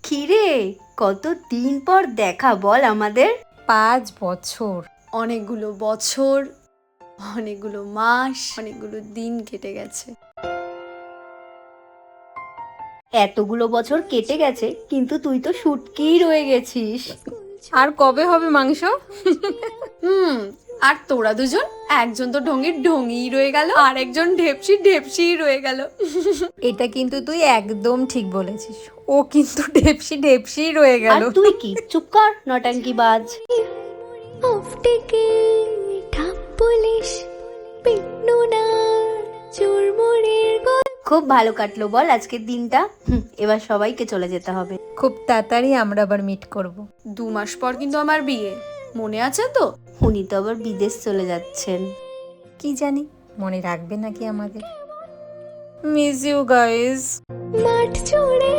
কিরে, কতদিন পর দেখা বল আমাদের। 5 বছর। অনেকগুলো বছর, অনেকগুলো মাস, অনেকগুলো দিন কেটে গেছে। এতগুলো বছর কেটে গেছে, কিন্তু তুই তো শুটকিই রয়ে গেছিস। আর কবে হবে মাংস? আর তোরা দুজন, একজন তো ঢঙ্গির ঢঙ্গিই রয়ে গেল, আর একজন ঢেপসি ঢেপসিই রয়ে গেল। এটা কিন্তু তুই একদম ঠিক বলেছিস। ও কিন্তু ঢেপসি ঢেপসিই রয়ে আর গেল। তুই কি চুপ কর, নটাঙ্কিবাজ। খুব ভালো কাটলো বল আজকের দিনটা। এবার সবাইকে চলে যেতে হবে। খুব তাড়াতাড়ি আমরা আবার মিট করব। 2 মাস পর কিন্তু আমার বিয়ে, মনে আছে তো? উনি তো আবার বিদেশ চলে যাচ্ছেন। কি জানি মনে রাখবে নাকি আমাদের। Miss you guys. মাঠ জুড়ে